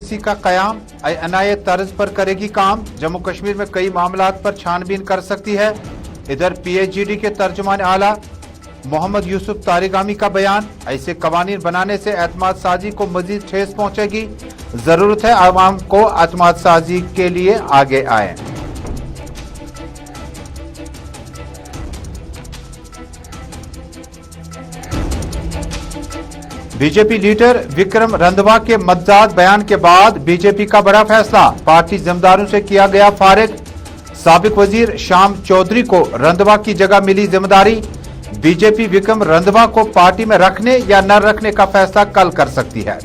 सी का कयाम एनआईए तर्ज पर करेगी काम। जम्मू कश्मीर में कई मामलात पर छानबीन कर सकती है। इधर पीएचईडी के तर्जुमान आला मोहम्मद यूसुफ तारिगामी का बयान, ऐसे कवानीन बनाने से एतमाद साजी को मजीद ठेस पहुंचेगी। जरूरत है आवाम को एतमाद साजी के लिए आगे आए। बीजेपी लीडर विक्रम रंधवा के मददात बयान के बाद बीजेपी का बड़ा फैसला, पार्टी जिम्मेदारों से किया गया फारिग। साबिक वजीर शाम चौधरी को रंधवा की जगह मिली जिम्मेदारी। बीजेपी विक्रम रंधवा को पार्टी में रखने या न रखने का फैसला कल कर सकती है।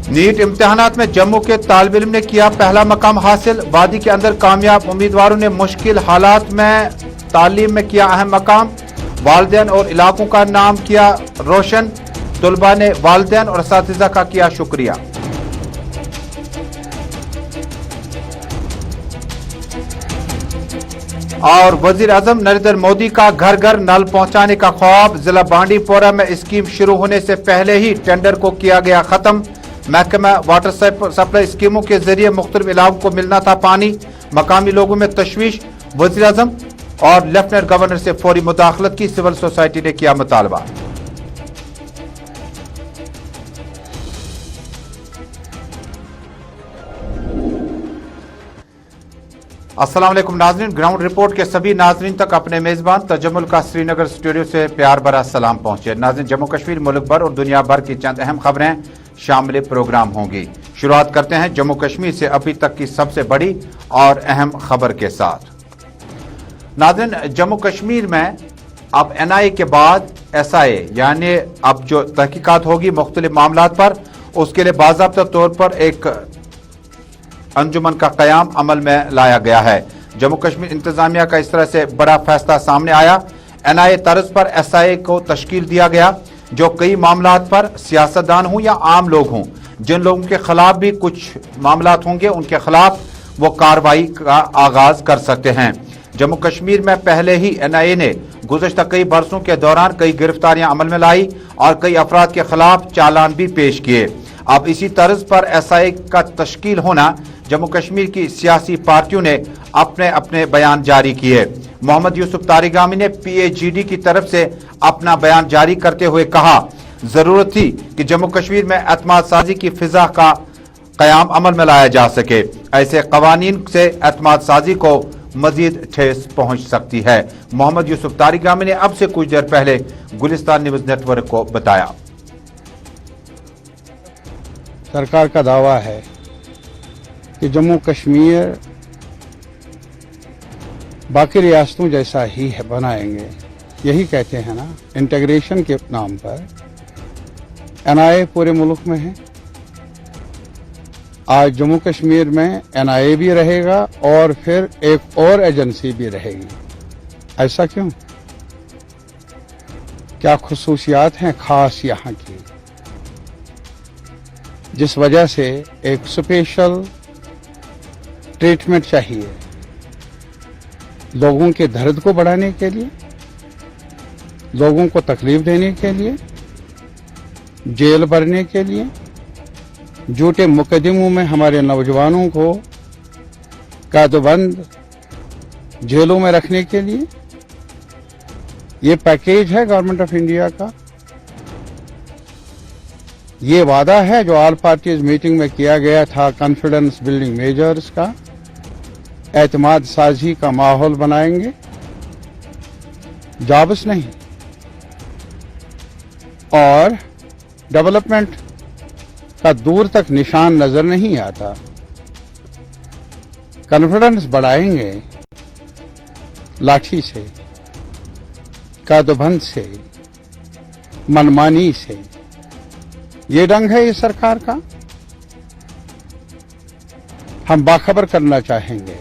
नीट इम्तिहानात में जम्मू के तालिब इल्म ने किया पहला मकाम हासिल। वादी के अंदर कामयाब उम्मीदवारों ने मुश्किल हालात में तालीम में किया अहम मकाम। वालिदैन और इलाकों का नाम किया रोशन। तुलबा ने वालिदैन और असातिज़ा का किया शुक्रिया। और वजीर आजम नरेंद्र मोदी का घर घर नल पहुंचाने का ख्वाब। जिला बांडीपोरा में स्कीम शुरू होने से पहले ही टेंडर को किया गया खत्म। महकमा वाटर सप्लाई स्कीमों के जरिए मुख्तलिफ इलाकों को मिलना था पानी। मकामी लोगों में तशवीश। वजीर आजम और लेफ्टिनेंट गवर्नर से फौरी मुदाखलत की सिविल सोसाइटी ने किया मुतालबा। अस्सलाम वालेकुम नाज़रीन, ग्राउंड रिपोर्ट के सभी नाज़रीन तक अपने मेजबान तजम्मुल का श्रीनगर स्टूडियो से प्यार भरा सलाम पहुंचे। नाज़रीन, जम्मू कश्मीर, मुल्क भर और दुनिया भर की चंद अहम खबरें शामिल प्रोग्राम होंगी। शुरुआत करते हैं जम्मू कश्मीर से अभी तक की सबसे बड़ी और अहम खबर के साथ। नाज़रीन, जम्मू कश्मीर में अब एनआईए के बाद एसआईए यानी अब जो तहकीकात होगी मुख्तलिफ मामलात पर, उसके लिए बाज़ाब्ता तौर पर एक अंजुमन का कयाम अमल में लाया गया है। जम्मू कश्मीर इंतजामिया का इस तरह से बड़ा फैसला सामने आया। एनआईए तर्ज पर एसआईए को तश्कील दिया गया, जो कई मामलात पर सियासतदान हों या आम लोग हों, जिन लोगों के खिलाफ भी कुछ मामलात होंगे, उनके खिलाफ वो कार्रवाई का आगाज कर सकते हैं। जम्मू कश्मीर में पहले ही एनआईए ने गुज़श्ता कई बरसों के दौरान कई गिरफ्तारियां अमल में लाई और कई अफराद के खिलाफ चालान भी पेश किए। अब इसी तर्ज पर एसआईए का तश्कील होना, जम्मू कश्मीर की सियासी पार्टियों ने अपने अपने बयान जारी किए। मोहम्मद यूसुफ तारिगामी ने पीएचईडी की तरफ से अपना बयान जारी करते हुए कहा, जरूरत थी कि जम्मू कश्मीर में एतमाद साजी की फिजा का कयाम अमल में लाया जा सके। ऐसे कवानीन से एतमाद साजी को मजीद ठेस पहुंच सकती है। मोहम्मद यूसुफ तारिगामी ने अब से कुछ देर पहले गुलिस्तान न्यूज नेटवर्क को बताया। सरकार का दावा है कि जम्मू कश्मीर बाकी रियासतों जैसा ही है बनाएंगे। यही कहते हैं ना, इंटीग्रेशन के नाम पर एनआईए पूरे मुल्क में है। आज जम्मू कश्मीर में एनआईए भी रहेगा और फिर एक और एजेंसी भी रहेगी। ऐसा क्यों? क्या खुसूसियात हैं खास यहाँ की, जिस वजह से एक स्पेशल ट्रीटमेंट चाहिए लोगों के दर्द को बढ़ाने के लिए, लोगों को तकलीफ देने के लिए, जेल भरने के लिए, झूठे मुकदमों में हमारे नौजवानों को कैदबंद जेलों में रखने के लिए। ये पैकेज है गवर्नमेंट ऑफ इंडिया का। ये वादा है जो ऑल पार्टीज मीटिंग में किया गया था, कॉन्फिडेंस बिल्डिंग मेजर्स का, एतमाद साजी का माहौल बनाएंगे, जॉब्स नहीं। और डेवलपमेंट का दूर तक निशान नजर नहीं आता। कॉन्फिडेंस बढ़ाएंगे लाठी से, कैदबंद से, मनमानी से। ये रंग है इस सरकार का। हम बाखबर करना चाहेंगे,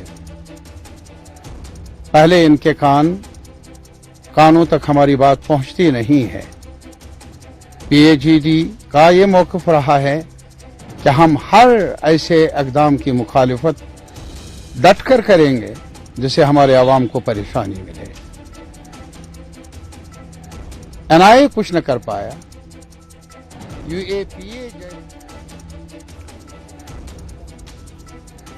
पहले इनके कानों तक हमारी बात पहुंचती नहीं है। पीएचईडी का ये मौक़िफ़ रहा है कि हम हर ऐसे इक़दाम की मुखालिफत डटकर करेंगे जिससे हमारे आवाम को परेशानी मिले। एनआईए कुछ न कर पाया, यूएपीए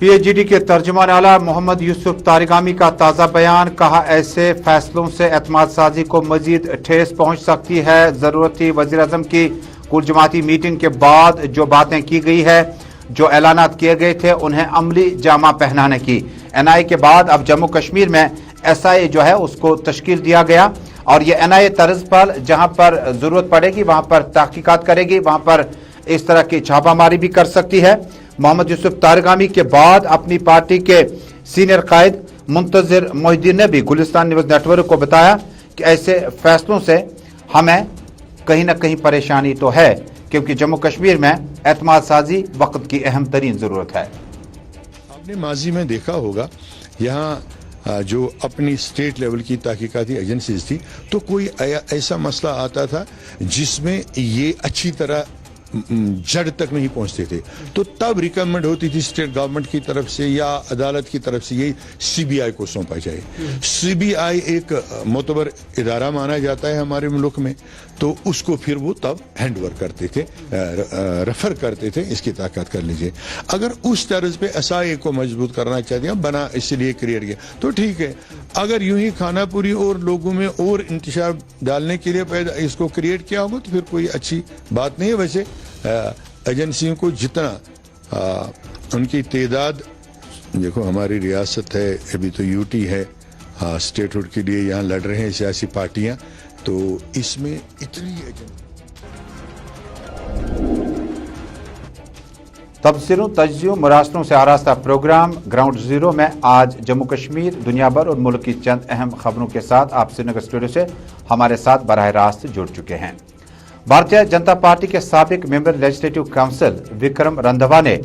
पीएचडी के तर्जुमान आला मोहम्मद यूसुफ तारिगामी का ताज़ा बयान, कहा ऐसे फैसलों से एतमाद साजी को मजीद ठेस पहुंच सकती है। जरूरत थी वज़ीर आज़म की कुल जमाती मीटिंग के बाद जो बातें की गई है, जो ऐलानात किए गए थे, उन्हें अमली जामा पहनाने की। एनआईए के बाद अब जम्मू कश्मीर में एसआईए जो है उसको तश्कील दिया गया और ये एनआईए तर्ज पर जहां पर जरूरत पड़ेगी वहां पर तहकीकात करेगी, वहां पर इस तरह की छापामारी भी कर सकती है। मोहम्मद यूसुफ तारिगामी के बाद अपनी पार्टी के सीनियर कायद मुंतजिर मोहिद्दीन ने भी गुलिस्तान न्यूज नेटवर्क को बताया कि ऐसे फैसलों से हमें कहीं ना कहीं परेशानी तो है, क्योंकि जम्मू कश्मीर में एतमाद साजी वक्त की अहम तरीन जरूरत है। आपने माजी में देखा होगा यहाँ जो अपनी स्टेट लेवल की तहकीकाती एजेंसीज थी, तो कोई ऐसा मसला आता था जिसमें ये अच्छी तरह जड़ तक नहीं पहुंचते थे, तो तब रिकमेंड होती थी स्टेट गवर्नमेंट की तरफ से या अदालत की तरफ से ये सीबीआई को सौंपा जाए। सीबीआई एक मोतबर इदारा माना जाता है हमारे मुल्क में, तो उसको फिर वो तब हैंड ओवर करते थे, रेफर करते थे, इसकी ताकत कर लीजिए। अगर उस तर्ज पे एसआईए को मजबूत करना चाहते हैं, बना इसलिए क्रिएट किया तो ठीक है। अगर यूं ही खानापुरी और लोगों में और इंतशार डालने के लिए पैदा इसको क्रिएट किया होगा तो फिर कोई अच्छी बात नहीं है। वैसे एजेंसियों को जितना उनकी तादाद, देखो हमारी रियासत है, अभी तो यूटी है, स्टेटहुड के लिए यहाँ लड़ रहे हैं सियासी पार्टियां, तो इसमें इतनी तबसरों, तज्जियों, मुरासलों से आरास्ता प्रोग्राम ग्राउंड जीरो में आज जम्मू कश्मीर, दुनिया भर और मुल्क की चंद अहम खबरों के साथ आप श्रीनगर स्टूडियो से हमारे साथ बराह रास्त जुड़ चुके हैं। भारतीय जनता पार्टी के साबिक member legislative council Vikram Randhawa ने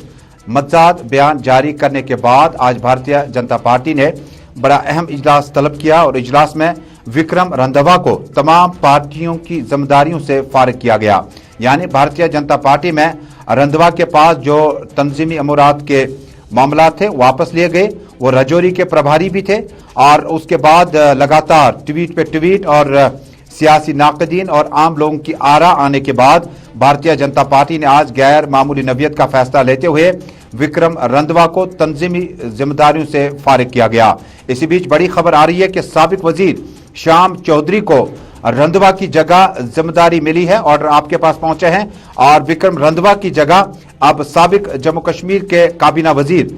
मतदाद बयान जारी करने के बाद आज भारतीय जनता पार्टी ने बड़ा अहम इजलास तलब किया और इजलास में विक्रम रंधावा को तमाम पार्टियों की जिम्मेदारियों से फारिग किया गया। यानी भारतीय जनता पार्टी में रंधावा के पास जो तंजीमी अमूरात के मामला थे वापस लिए गए, वो रजौरी के प्रभारी भी थे और उसके बाद लगातार ट्वीट पे ट्वीट और सियासी नाकदीन और आम लोगों की आरा आने के बाद भारतीय जनता पार्टी ने आज गैर मामूली नवीयत का फैसला लेते हुए विक्रम रंधावा को तंजीमी जिम्मेदारियों से फारिग किया गया। इसी बीच बड़ी खबर आ रही है कि साबिक वजीर शाम चौधरी को रंधावा की जगह जिम्मेदारी मिली है, ऑर्डर आपके पास पहुंचे हैं और विक्रम रंधावा की जगह अब साबिक जम्मू कश्मीर के काबीना वजीर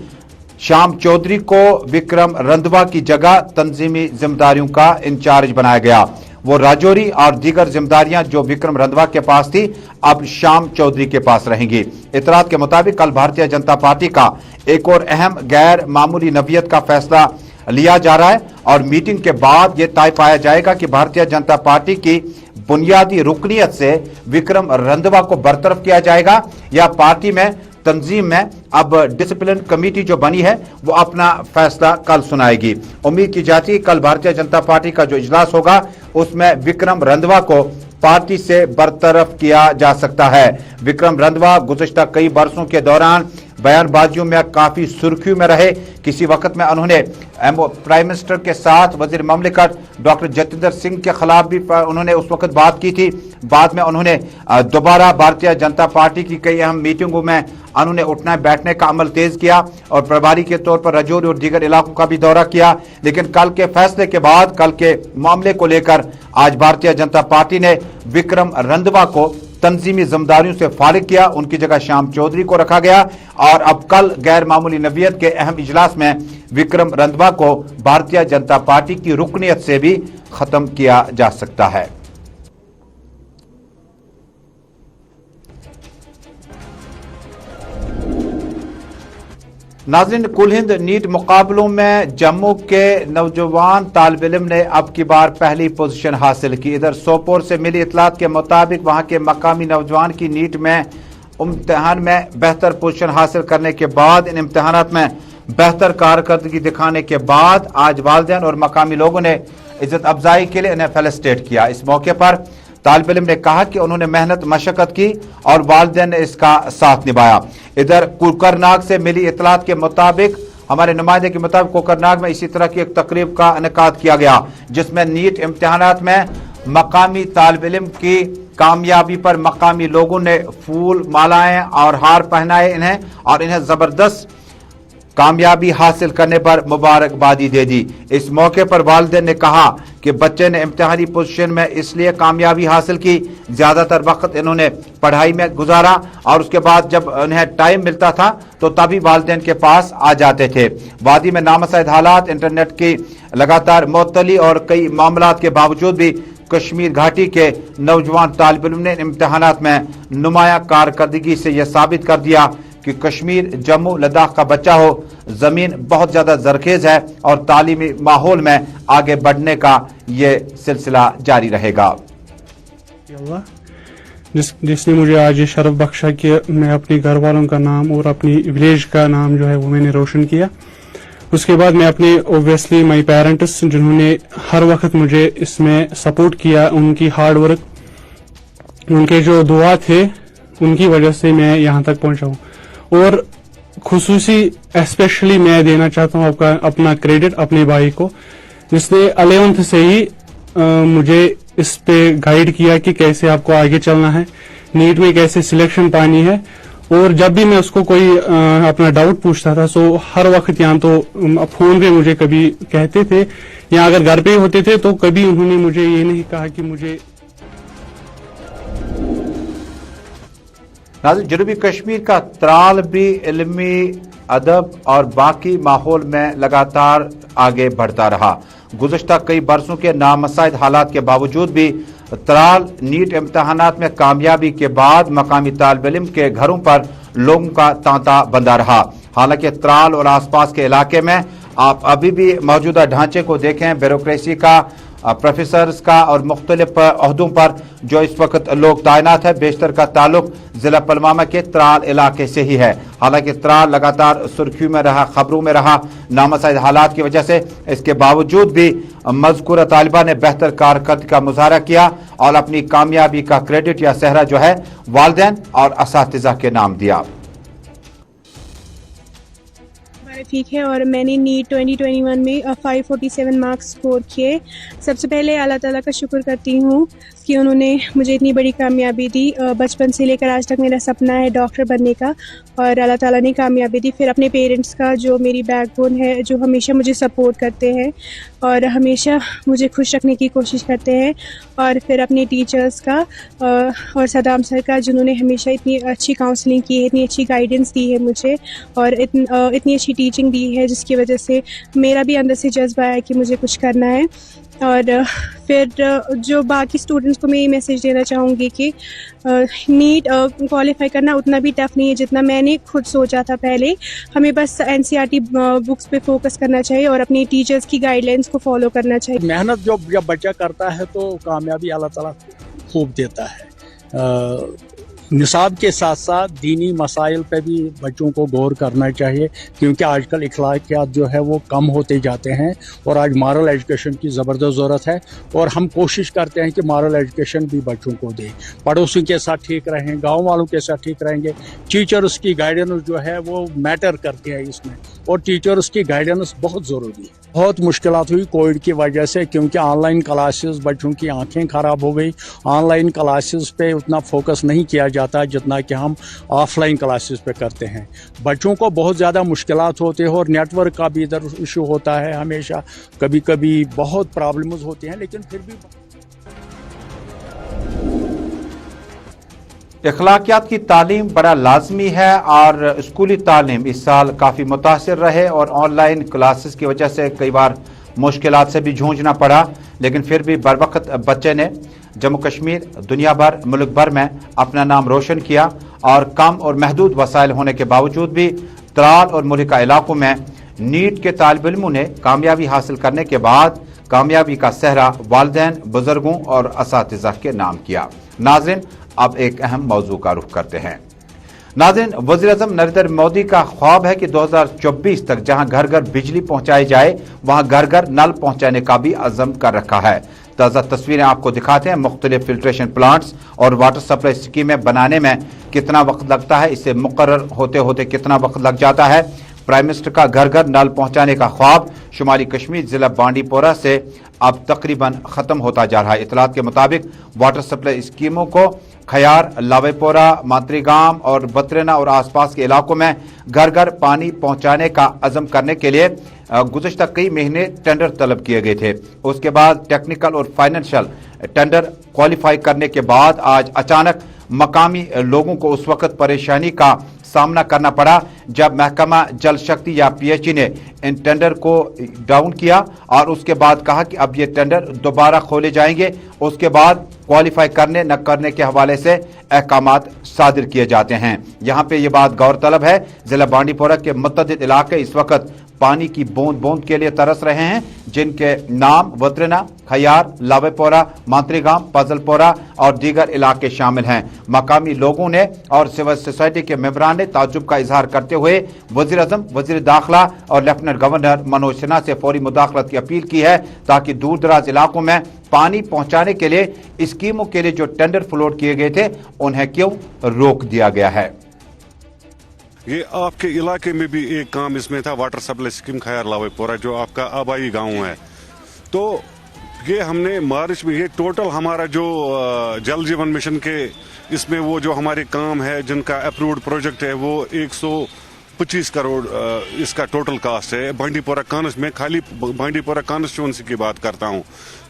शाम चौधरी को विक्रम रंधावा की जगह तंजीमी जिम्मेदारियों का इंचार्ज बनाया गया। वो राजौरी और दीगर जिम्मेदारियां जो विक्रम रंधावा के पास थी अब शाम चौधरी के पास रहेंगी। इतलात के मुताबिक कल भारतीय जनता पार्टी का एक और अहम गैर मामूली नवीयत का फैसला लिया जा रहा है और मीटिंग के बाद यह तय पाया जाएगा कि भारतीय जनता पार्टी की बुनियादी रुकनियत से विक्रम रंधावा को बरतरफ किया जाएगा या पार्टी में तंजीम में अब डिसिप्लिन कमेटी जो बनी है वो अपना फैसला कल सुनाएगी। उम्मीद की जाती है कल भारतीय जनता पार्टी का जो इजलास होगा उसमें विक्रम रंधावा को पार्टी से बरतरफ किया जा सकता है। विक्रम रंधावा गुज़िश्ता कई बरसों के दौरान बयानबाजियों में काफी सुर्खियों में रहे। किसी वक्त में उन्होंने प्राइम मिनिस्टर के साथ वजीर ममलिकत डॉक्टर जतिंदर सिंह के खिलाफ भी उन्होंने उस वक्त बात की थी। बाद में उन्होंने दोबारा भारतीय जनता पार्टी की कई अहम मीटिंगों में उन्होंने उठना बैठने का अमल तेज किया और प्रभारी के तौर पर रजौरी और दीगर इलाकों का भी दौरा किया। लेकिन कल के फैसले के बाद, कल के मामले को लेकर आज भारतीय जनता पार्टी ने विक्रम रंधावा को तंजीमी जिम्मेदारियों से फारिग किया, उनकी जगह शाम चौधरी को रखा गया और अब कल गैर मामूली नवीयत के अहम इजलास में विक्रम रंधावा को भारतीय जनता पार्टी की रुकनियत से भी खत्म किया जा सकता है। नाज़रीन, कुल हिंद नीट मुकाबलों में जम्मू के नौजवान तालिब इल्म ने अब की बार पहली पोजीशन हासिल की। इधर सोपोर से मिली इतलात के मुताबिक वहां के मकामी नौजवान की नीट में इम्तिहान में बेहतर पोजीशन हासिल करने के बाद, इन इम्तिहानात में बेहतर कारकर्दगी दिखाने के बाद आज वालिदैन और मकामी लोगों ने इज्जत अफजाई के लिए इन्हें फेलिसिटेट किया। इस मौके पर तालिब इल्म ने कहा कि उन्होंने मेहनत मशक्कत की और वालिदैन ने इसका साथ निभाया। इधर कोकरनाग से मिली इतलात के मुताबिक, हमारे नुमाइंदे के मुताबिक कोकरनाग में इसी तरह की एक तकरीब का इनेकाद किया गया जिसमें नीट इम्तिहानात में मकामी तालिब इल्म की कामयाबी पर मकामी लोगों ने फूल, मालाएं और हार पहनाए इन्हें और इन्हें जबरदस्त कामयाबी हासिल करने पर मुबारकबादी दे दी। इस मौके पर वालिदैन ने कहा कि बच्चे ने इम्तिहानी पोजीशन में इसलिए कामयाबी हासिल की, ज्यादातर वक्त इन्होंने पढ़ाई में गुजारा और उसके बाद जब उन्हें टाइम मिलता था तो तभी वालिदैन के पास आ जाते थे। वादी में नामसाइद हालात, इंटरनेट की लगातार मुअत्तली और कई मामलात के बावजूद भी कश्मीर घाटी के नौजवान तालिब इल्म ने इम्तिहानात में नुमाया कारकर्दगी से यह साबित कर दिया कि कश्मीर, जम्मू, लद्दाख का बच्चा हो, जमीन बहुत ज्यादा जरखेज है और तालीमी माहौल में आगे बढ़ने का ये सिलसिला जारी रहेगा। जिसने मुझे आज ये शरफ बख्शा कि मैं अपने घर वालों का नाम और अपनी विलेज का नाम जो है वो मैंने रोशन किया। उसके बाद मैं अपने ओब्वियसली माई पेरेंट्स जिन्होंने हर वक्त मुझे इसमें सपोर्ट किया, उनकी हार्ड वर्क, उनके जो दुआ थे, उनकी वजह से मैं यहाँ तक पहुंचा हूँ। और खुसूसी स्पेशली मैं देना चाहता हूँ अपना क्रेडिट अपने भाई को, जिसने 11th से ही मुझे इस पे गाइड किया कि कैसे आपको आगे चलना है, नीट में कैसे सिलेक्शन पानी है। और जब भी मैं उसको कोई अपना डाउट पूछता था सो हर वक्त यहाँ तो फोन पे मुझे कभी कहते थे या अगर घर पे ही होते थे तो कभी उन्होंने मुझे ये नहीं कहा कि मुझे। नाज़रीन, जनूबी कश्मीर का त्राल भी इल्मी, अदब और बाकी माहौल में लगातार आगे बढ़ता रहा। गुज़श्ता कई बरसों के नामसाइद हालात के बावजूद भी त्राल नीट इम्तहानात में कामयाबी के बाद मकामी तालिब इल्म के घरों पर लोगों का तांता बंधा रहा। हालांकि त्राल और आसपास के इलाके में आप अभी भी मौजूदा ढांचे को देखें, ब्यूरोक्रेसी का, प्रोफेसर्स का और मुख्तलिफ अहदों पर जो इस वक्त लोग तैनात है, बेशतर का ताल्लुक जिला पुलवामा के त्राल इलाके से ही है। हालांकि त्राल लगातार सुर्खियों में रहा, खबरों में रहा नामसाइद हालात की वजह से। इसके बावजूद भी मज़कूरा तालिबा ने बेहतर कारकर्दगी का मुजाहरा किया और अपनी कामयाबी का क्रेडिट या सेहरा जो है वालिदैन और असातिज़ा के नाम दिया। ठीक है, और मैंने नीट 2021 में 547 मार्क्स स्कोर किए। सबसे पहले अल्लाह ताला का शुक्र करती हूँ कि उन्होंने मुझे इतनी बड़ी कामयाबी दी। बचपन से लेकर आज तक मेरा सपना है डॉक्टर बनने का और अल्लाह ताला ने कामयाबी दी। फिर अपने पेरेंट्स का जो मेरी बैकबोन है, जो हमेशा मुझे सपोर्ट करते हैं और हमेशा मुझे खुश रखने की कोशिश करते हैं। और फिर अपने टीचर्स का और सदाम सर का, जिन्होंने हमेशा इतनी अच्छी काउंसलिंग की है, इतनी अच्छी गाइडेंस दी है मुझे और इतनी अच्छी टीचिंग दी है, जिसकी वजह से मेरा भी अंदर से जज्बा है कि मुझे कुछ करना है। और फिर जो बाकी स्टूडेंट्स को मैं ये मैसेज देना चाहूँगी कि नीट क्वालिफाई करना उतना भी टफ नहीं है जितना मैंने खुद सोचा था पहले। हमें बस NCERT बुक्स पे फोकस करना चाहिए और अपनी टीचर्स की गाइडलाइंस को फॉलो करना चाहिए। मेहनत जब बच्चा करता है तो कामयाबी अल्लाह ताला खूब देता है। निसाब के साथ साथ दीनी मसाइल पे भी बच्चों को गौर करना चाहिए, क्योंकि आजकल इखलाकियात जो है वो कम होते जाते हैं और आज मॉरल एजुकेशन की ज़बरदस्त ज़रूरत है। और हम कोशिश करते हैं कि मॉरल एजुकेशन भी बच्चों को दें। पड़ोसियों के साथ ठीक रहें, गांव वालों के साथ ठीक रहेंगे। टीचर्स की गाइडेंस जो है वो मैटर करती है इसमें, और टीचर्स की गाइडेंस बहुत ज़रूरी है। बहुत मुश्किलात हुई कोविड की वजह से, क्योंकि ऑनलाइन क्लासेस, बच्चों की आंखें ख़राब हो गई। ऑनलाइन क्लासेस पे उतना फोकस नहीं किया जाता जितना कि हम ऑफलाइन क्लासेस पे करते हैं। बच्चों को बहुत ज़्यादा मुश्किलात होते हैं और नेटवर्क का भी इधर इशू होता है हमेशा, कभी कभी बहुत प्रॉब्लम्स होती हैं, लेकिन फिर भी इखलाकियात की तालीम बड़ा लाजमी है और स्कूली तालीम इस साल काफ़ी मुतासिर रहे और ऑनलाइन क्लासेस की वजह से कई बार मुश्किलात से भी जूझना पड़ा, लेकिन फिर भी बर वक्त बच्चे ने जम्मू कश्मीर, दुनिया भर, मुल्क भर में अपना नाम रोशन किया और कम और महदूद वसाइल होने के बावजूद भी त्राल और मुल्का इलाकों में नीट के तालिब इल्मों ने कामयाबी हासिल करने के बाद कामयाबी का सेहरा वालिदैन, बुजुर्गों और असातिज़ा के नाम किया। नाज़रीन, अब एक अहम मौजू का रुख करते हैं। नाज़रीन, वज़ीर-ए-आज़म नरेंद्र मोदी का ख्वाब है कि 2024 तक जहां घर घर बिजली पहुंचाई जाए वहां घर घर नल पहुंचाने का भी अज़म कर रखा है। ताज़ा तस्वीरें आपको दिखाते हैं। मुख्तलिफ फिल्ट्रेशन प्लांट्स और वाटर सप्लाई स्कीमें बनाने में कितना वक्त लगता है, इसे मुकर्रर होते होते कितना वक्त लग जाता है, प्राइम मिनिस्टर का घर घर नल पहुंचाने का ख्वाब शुमाली कश्मीर जिला बांडीपोरा से अब तकरीबन खत्म होता जा रहा है। इतलात के मुताबिक वाटर सप्लाई स्कीमों को खयार, लावेपोरा, मातरीगाम और बत्रेना और आसपास के इलाकों में घर घर पानी पहुंचाने का अज़म करने के लिए गुज़श्ता कई महीने टेंडर तलब किए गए थे। उसके बाद टेक्निकल और फाइनेंशियल टेंडर क्वालिफाई करने के बाद आज अचानक मकामी लोगों को उस वक्त परेशानी का सामना करना पड़ा जब महकमा जल शक्ति या पीएचई ने इन टेंडर को डाउन किया और उसके बाद कहा कि अब ये टेंडर दोबारा खोले जाएंगे। उसके बाद क्वालिफाई करने न करने के हवाले से अहकामात सादिर किए जाते हैं। यहाँ पे ये बात गौरतलब है, जिला बांडीपोरा के मुतअद्दिद इलाके इस वक्त पानी की बूंद बूंद के लिए तरस रहे हैं, जिनके नाम वत्रेना, खयार, लावेपोरा, मातरीगाम, पजलपोरा और दीगर इलाके शामिल हैं। मकामी लोगों ने और सिविल सोसाइटी के मेंबरान ने ताज्जुब का इजहार करते हुए वजीर आजम, वजीर दाखिला और लेफ्टिनेंट गवर्नर मनोज सिन्हा से फौरी मुदाखलत की अपील की है ताकि दूर दराज इलाकों में पानी पहुंचाने के लिए स्कीमों के लिए जो टेंडर फ्लोट किए गए थे उन्हें क्यों रोक दिया गया है। ये आपके इलाके में भी एक काम इसमें था, वाटर सप्लाई स्कीम खयार लावेपोरा, जो आपका आबाई गांव है। तो ये हमने मार्च में, ये टोटल हमारा जो जल जीवन मिशन के इसमें वो जो हमारे काम है जिनका अप्रूव्ड प्रोजेक्ट है वो 125 करोड़ इसका टोटल कास्ट है। बांडीपोरा कांस में खाली बांडीपोरा कॉन्स्टिट्यूंसी की बात करता हूँ।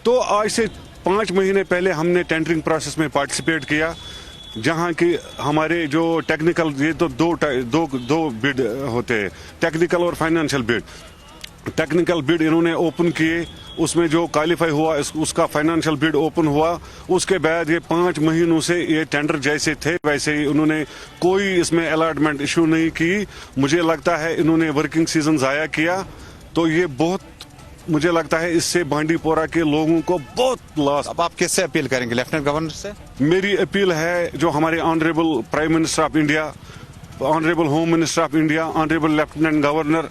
तो आज से 5 महीने पहले हमने टेंडरिंग प्रोसेस में पार्टिसिपेट किया, जहाँ की हमारे जो टेक्निकल, ये तो दो बिड होते हैं, टेक्निकल और फाइनेंशियल बिड। टेक्निकल बिड इन्होंने ओपन किए, उसमें जो क्वालिफाई हुआ उसका फाइनेंशियल बिड ओपन हुआ। उसके बाद ये 5 महीनों से ये टेंडर जैसे थे वैसे ही उन्होंने कोई इसमें अलॉटमेंट इशू नहीं की। मुझे लगता है इन्होंने वर्किंग सीजन ज़ाया किया। तो ये बहुत, मुझे लगता है इससे बांडीपोरा के लोगों को बहुत लॉस। अब आप किससे अपील करेंगे, लेफ्टिनेंट गवर्नर से? मेरी अपील है जो हमारे honourable prime minister of India, honourable home minister of India, honourable lieutenant governor,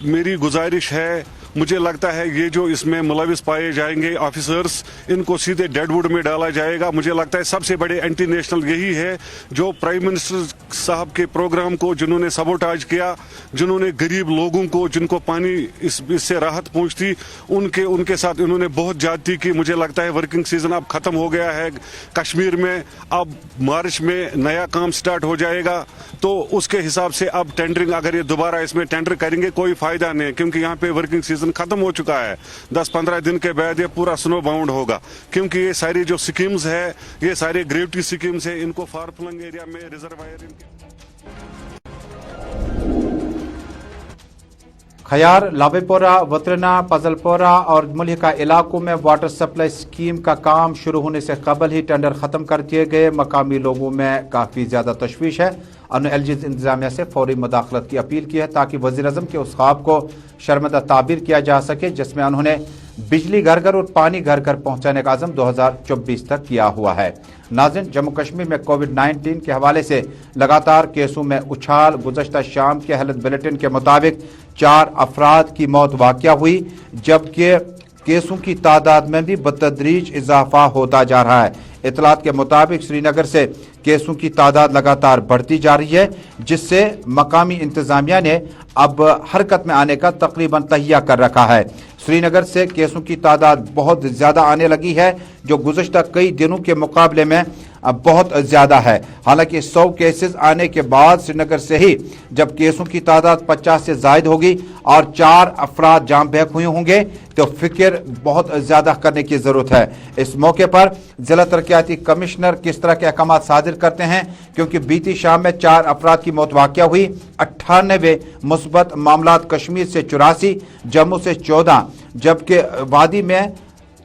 मेरी गुजारिश है, मुझे लगता है ये जो इसमें मुलविस पाए जाएंगे ऑफिसर्स, इनको सीधे डेडवुड में डाला जाएगा। मुझे लगता है सबसे बड़े एंटी नेशनल यही है जो प्राइम मिनिस्टर साहब के प्रोग्राम को जिन्होंने सबोटाज किया, जिन्होंने गरीब लोगों को जिनको पानी इससे राहत पहुंचती उनके साथ इन्होंने बहुत ज्यादती की। मुझे लगता है वर्किंग सीजन अब खत्म हो गया है कश्मीर में, अब मार्च में नया काम स्टार्ट हो जाएगा। तो उसके हिसाब से अब टेंडरिंग, अगर ये दोबारा इसमें टेंडर करेंगे कोई फायदा नहीं, क्योंकि यहाँ पे वर्किंग सीजन खत्म हो चुका है। 10-15 दिन के बाद ये पूरा स्नो बाउंड होगा, क्योंकि ये सारी जो स्कीम्स है, ये सारे ग्रेविटी स्कीम्स है, इनको फार फ्लंग एरिया में रिजर्वायर खयार, लावेपोरा, वत्रेना, पजलपोरा और मुल्हिका इलाकों में वाटर सप्लाई स्कीम का काम शुरू होने से कबल ही टेंडर खत्म कर दिए गए। मकामी लोगों में काफ़ी ज़्यादा तशवीश है। एलजी इंतजामिया से फौरी मुदाखलत की अपील की है ताकि वज़ीर आज़म के उस ख्वाब को शर्मदा ताबीर किया जा सके जिसमें उन्होंने बिजली घर घर और पानी घर घर पहुंचाने का आज़म 2024 तक किया हुआ है। नाज़रीन, जम्मू कश्मीर में कोविड-19 के हवाले से लगातार केसों में उछाल। गुज़श्ता शाम के हेल्थ बुलेटिन के मुताबिक 4 अफराद की मौत वाक़या हुई, जबकि केसों की तादाद में भी बतदरीज इजाफा होता जा रहा है। इतलात के मुताबिक श्रीनगर से केसों की तादाद लगातार बढ़ती जा रही है, जिससे मकामी इंतजामिया ने अब हरकत में आने का तकरीबन तहिया कर रखा है। श्रीनगर से केसों की तादाद बहुत ज़्यादा आने लगी है, जो गुज़श्ता कई दिनों के मुकाबले में बहुत ज़्यादा है। हालांकि 100 केसेस आने के बाद श्रीनगर से ही जब केसों की तादाद 50 से ज़ायद होगी और 4 अफराद जाम बहक हुए होंगे तो फिक्र बहुत ज़्यादा करने की ज़रूरत है। इस मौके पर ज़िला तरक्याती कमिश्नर किस तरह के अहकाम सादिर करते हैं, क्योंकि बीती शाम में 4 अफराद की मौत वाक़या हुई। 98 मुस्बत मामलात, कश्मीर से 84, जम्मू से 14, जबकि वादी में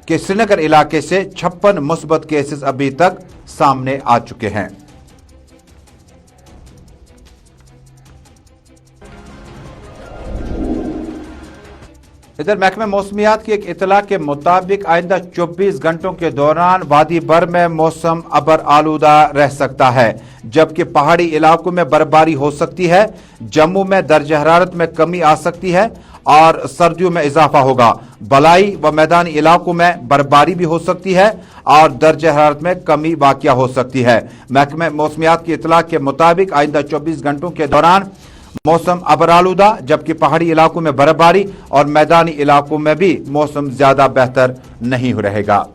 के श्रीनगर इलाके से 56 मुस्बत केसेस अभी तक सामने आ चुके हैं। इधर महकमे मौसमियात की एक इतला के मुताबिक आइंदा 24 घंटों के दौरान वादी भर में मौसम अबर आलूदा रह सकता है, जबकि पहाड़ी इलाकों में बर्फबारी हो सकती है। जम्मू में दर्जा हरारत में कमी आ सकती है और सर्दियों में इजाफा होगा। बलाई व मैदानी इलाकों में बर्फबारी भी हो सकती है और दर्जा हरारत में कमी वाक़या हो सकती है। महकमे मौसमियात की इतला के मुताबिक आइंदा 24 घंटों के दौरान मौसम अबरालूदा, जबकि पहाड़ी इलाकों में बर्फबारी और मैदानी इलाकों में भी मौसम ज्यादा बेहतर नहीं रहेगा।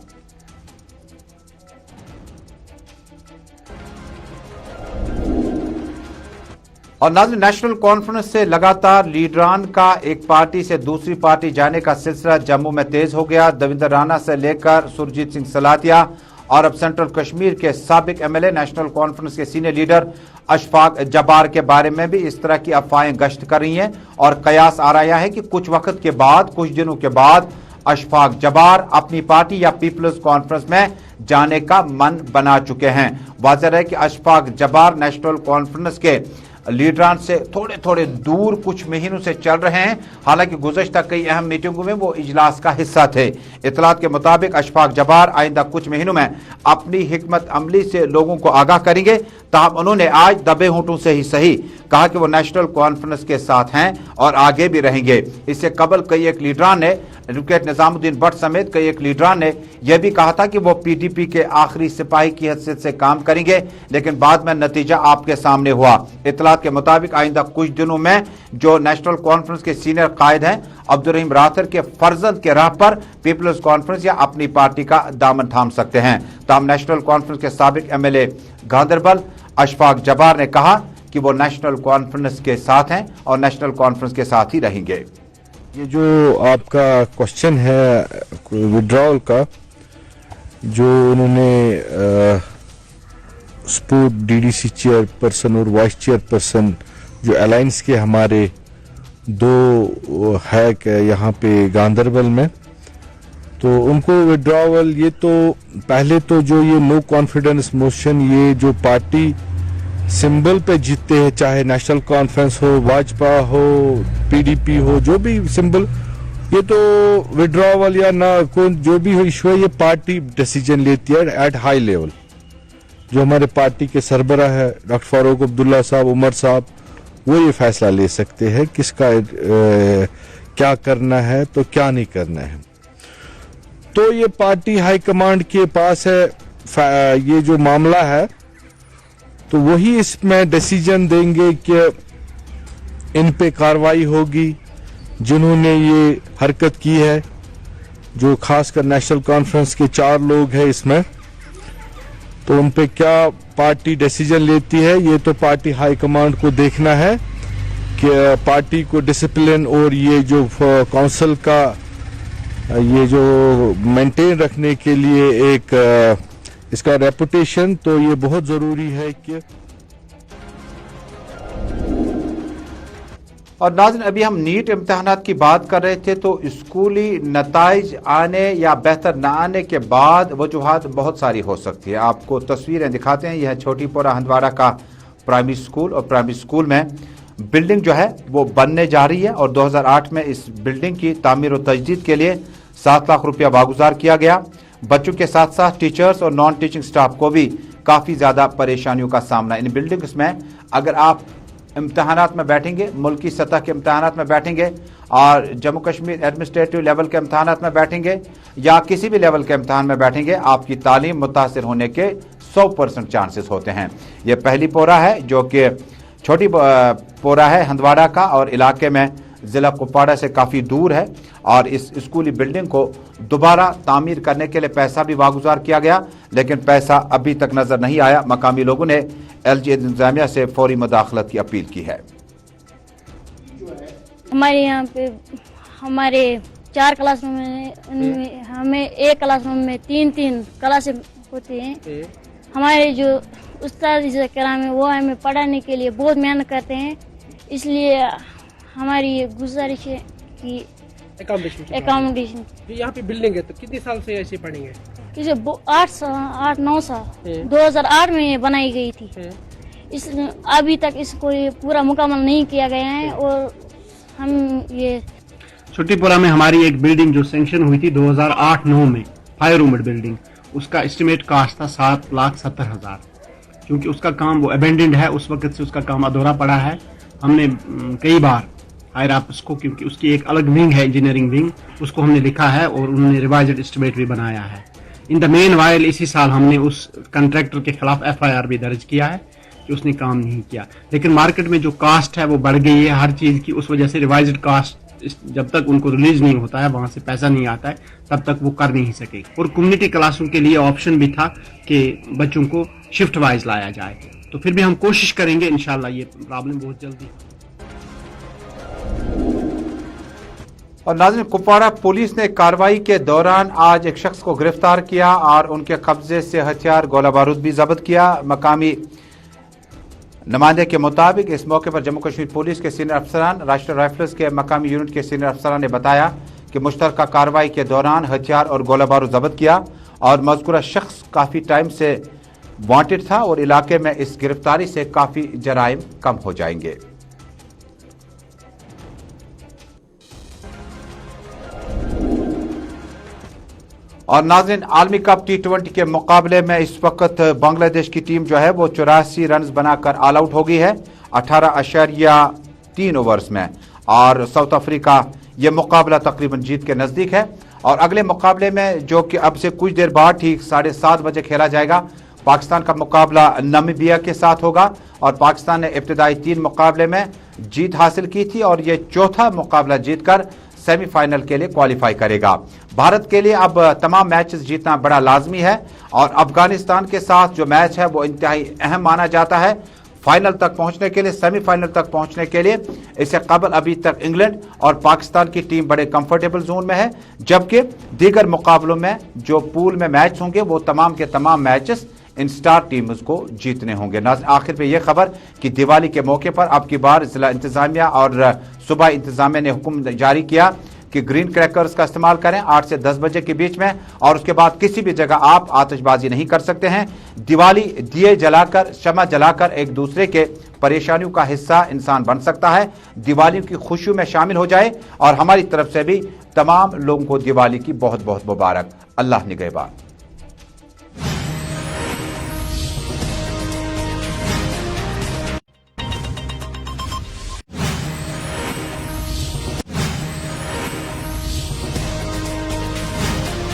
और नाज़रीन, नेशनल कॉन्फ्रेंस से लगातार लीडरान का एक पार्टी से दूसरी पार्टी जाने का सिलसिला जम्मू में तेज हो गया। देवेंद्र राणा से लेकर सुरजीत सिंह सलातिया और अब सेंट्रल कश्मीर के साबिक एमएलए नेशनल कॉन्फ्रेंस के सीनियर लीडर अशफाक जब्बार के बारे में भी इस तरह की अफवाहें गश्त कर रही हैं और कयास आ रहा है कि कुछ वक्त के बाद, कुछ दिनों के बाद अशफाक जब्बार अपनी पार्टी या पीपल्स कॉन्फ्रेंस में जाने का मन बना चुके हैं। वाज़ेह है कि अशफाक जब्बार नेशनल कॉन्फ्रेंस के लीडरान से थोड़े थोड़े दूर कुछ महीनों से चल रहे हैं। हालांकि गुज़श्ता कई अहम मीटिंगों में वो इजलास का हिस्सा थे। इतलात के मुताबिक अशफाक जब्बार आइंदा कुछ महीनों में अपनी हिकमत अमली से लोगों को आगाह करेंगे। ताहम उन्होंने आज दबे होंठों से ही सही कहा कि वो नेशनल कॉन्फ्रेंस के साथ हैं और आगे भी रहेंगे। इससे कबल कई एक लीडरान ने, एडवोकेट निजामुद्दीन भट्ट समेत कई एक लीडरान ने यह भी कहा था कि वो पीडीपी के आखिरी सिपाही की हैसियत से काम करेंगे, लेकिन बाद में नतीजा आपके सामने हुआ। इतलात के मुताबिक आइंदा कुछ दिनों में जो नेशनल कॉन्फ्रेंस के सीनियर कायद हैं अब्दुर्रहीम राथर के फर्जंद के राह पर पीपल्स कॉन्फ्रेंस या अपनी पार्टी का दामन थाम सकते हैं। ताहम नेशनल कॉन्फ्रेंस के साबिक एमएलए गांदरबल अशफाक जब्बार ने कहा कि वो नेशनल कॉन्फ्रेंस के साथ हैं और नेशनल कॉन्फ्रेंस के साथ ही रहेंगे। ये जो आपका क्वेश्चन है विड्रॉल का, जो उन्होंने स्पोर्ट डीडीसी चेयरपर्सन और वाइस चेयरपर्सन जो अलायंस के हमारे दो है यहाँ पे गांदरबल में, तो उनको विड्रॉवल, ये तो पहले तो जो ये नो कॉन्फिडेंस मोशन, ये जो पार्टी सिंबल पे जीतते हैं, चाहे नेशनल कॉन्फ्रेंस हो, भाजपा हो, पीडीपी हो, जो भी सिंबल, ये तो विड्रॉवल या ना कौन जो भी हो इशू है, ये पार्टी डिसीजन लेती है एट हाई लेवल। जो हमारे पार्टी के सरबराह है डॉक्टर फारूक अब्दुल्ला साहब, उमर साहब, वो ये फैसला ले सकते हैं किसका क्या करना है तो क्या नहीं करना है। तो ये पार्टी हाई कमांड के पास है ये जो मामला है, तो वही इसमें डिसीजन देंगे कि इन पे कार्रवाई होगी जिन्होंने ये हरकत की है, जो खासकर नेशनल कॉन्फ्रेंस के 4 लोग हैं इसमें, तो उन पे क्या पार्टी डिसीजन लेती है, ये तो पार्टी हाई कमांड को देखना है कि पार्टी को डिसिप्लिन और ये जो काउंसिल का ये जो मेंटेन रखने के लिए एक इसका रेपुटेशन, तो ये बहुत जरूरी है कि। और नाज़रीन, अभी हम नीट इम्तिहानात की बात कर रहे थे, तो स्कूली नताइज आने या बेहतर न आने के बाद वजूहात बहुत सारी हो सकती है। आपको तस्वीरें दिखाते हैं। यह छोटीपुरा हंदवाड़ा का प्राइमरी स्कूल, और प्राइमरी स्कूल में बिल्डिंग जो है वो बनने जा रही है और 2008 में इस बिल्डिंग की तामीर और तजदीद के लिए 7 लाख रुपया वागुजार किया गया। बच्चों के साथ साथ टीचर्स और नॉन टीचिंग स्टाफ को भी काफ़ी ज़्यादा परेशानियों का सामना इन बिल्डिंग्स में। अगर आप इम्तहानात में बैठेंगे, मुल्की सतह के इम्तहानात में बैठेंगे और जम्मू कश्मीर एडमिनिस्ट्रेटिव लेवल के इम्तहानात में बैठेंगे या किसी भी लेवल के इम्तहान में बैठेंगे, आपकी तालीम मुतासिर होने के 100% चांसेस होते हैं। ये पहली पोरा है जो कि छोटी पोरा है हंदवाड़ा का और इलाके में जिला कुपवाड़ा से काफ़ी दूर है, और इस स्कूली बिल्डिंग को दोबारा तामीर करने के लिए पैसा भी वागुजार किया गया, लेकिन पैसा अभी तक नजर नहीं आया। मकामी लोगों ने एलजी इंतजामिया से फौरी मुदाखलत की अपील की है। हमारे यहाँ पे हमारे 4 क्लासरूम में, उनमें हमें एक क्लासरूम में 3-3 क्लासें होती हैं। हमारे जो उस्ताद कराम है वो हमें पढ़ाने के लिए बहुत मेहनत करते हैं, इसलिए हमारी ये गुजारिश है कि एकोमोडेशन। यहाँ पे बिल्डिंग है, तो कितने साल से ऐसे पढ़ेंगे? इसे 8-9 साल 2008 में बनाई गई थी। इस अभी तक इसको पूरा मुकम्मल नहीं किया गया है। और हम ये छोटीपुरा में हमारी एक बिल्डिंग जो सैंक्शन हुई थी 2008-9 में, फायर रूमेड बिल्डिंग, उसका एस्टिमेट कास्ट था 7,70,000। क्योंकि उसका काम वो अबेंडेंड है, उस वक्त से उसका काम अधूरा पड़ा है। हमने कई बार हायर ऑफिस को, क्योंकि उसकी एक अलग विंग है, इंजीनियरिंग विंग, उसको हमने लिखा है और उन्होंने रिवाइज्ड एस्टिमेट भी बनाया है। इन द मेन वाइल इसी साल हमने उस कंट्रैक्टर के खिलाफ FIR भी दर्ज किया है, कि उसने काम नहीं किया। लेकिन मार्केट में जो कास्ट है वो बढ़ गई है हर चीज़ की, उस वजह से रिवाइज्ड कास्ट जब तक उनको रिलीज नहीं होता है, वहां से पैसा नहीं आता है, तब तक वो कर नहीं सके। और कम्युनिटी क्लासों के लिए ऑप्शन भी था कि बच्चों को शिफ्ट वाइज लाया जाए, तो फिर भी हम कोशिश करेंगे इंशाल्लाह ये प्रॉब्लम बहुत जल्दी। और नाज़रीन, कुपवाड़ा पुलिस ने कार्रवाई के दौरान आज एक शख्स को गिरफ्तार किया और उनके कब्जे से हथियार गोला बारूद भी जब्त किया। मकामी नुमाइंदे के मुताबिक इस मौके पर जम्मू कश्मीर पुलिस के सीनियर अफसरान, राष्ट्रीय राइफल्स के मकामी यूनिट के सीनियर अफसरान ने बताया कि मुश्तरका कार्रवाई के दौरान हथियार और गोला बारूद जब्त किया और मज़कूरा शख्स काफ़ी टाइम से वांटेड था और इलाके में इस गिरफ्तारी से काफ़ी जराइम कम हो जाएंगे। और नाज़रीन, आलमी कप T20 के मुकाबले में इस वक्त बांग्लादेश की टीम जो है वो 84 रन बनाकर ऑल आउट हो गई है 18.3 ओवर्स में, और साउथ अफ्रीका ये मुकाबला तकरीबन जीत के नज़दीक है। और अगले मुकाबले में जो कि अब से कुछ देर बाद ठीक 7:30 बजे खेला जाएगा, पाकिस्तान का मुकाबला नामीबिया के साथ होगा और पाकिस्तान ने इब्तिदाई 3 मुकाबले में जीत हासिल की थी और ये चौथा मुकाबला जीतकर सेमीफाइनल के लिए क्वालिफाई करेगा। भारत के लिए अब तमाम मैचेस जीतना बड़ा लाजमी है और अफगानिस्तान के साथ जो मैच है वो इंतहाई अहम माना जाता है फाइनल तक पहुंचने के लिए, सेमीफाइनल तक पहुंचने के लिए। इससे कबल अभी तक इंग्लैंड और पाकिस्तान की टीम बड़े कंफर्टेबल जोन में है, जबकि दीगर मुकाबलों में जो पूल में मैच होंगे वो तमाम के तमाम मैचेस इन स्टार टीम्स को जीतने होंगे। आखिर पे यह खबर कि दिवाली के मौके पर अब की बार जिला इंतजामिया और सूबा इंतजामिया ने हुक्म जारी किया कि ग्रीन क्रैकर्स का इस्तेमाल करें 8 से 10 बजे के बीच में, और उसके बाद किसी भी जगह आप आतिशबाजी नहीं कर सकते हैं। दिवाली दिए जलाकर, शमा जलाकर एक दूसरे के परेशानियों का हिस्सा इंसान बन सकता है। दिवाली की खुशियों में शामिल हो जाए और हमारी तरफ से भी तमाम लोगों को दिवाली की बहुत बहुत मुबारक। अल्लाह निगहबान।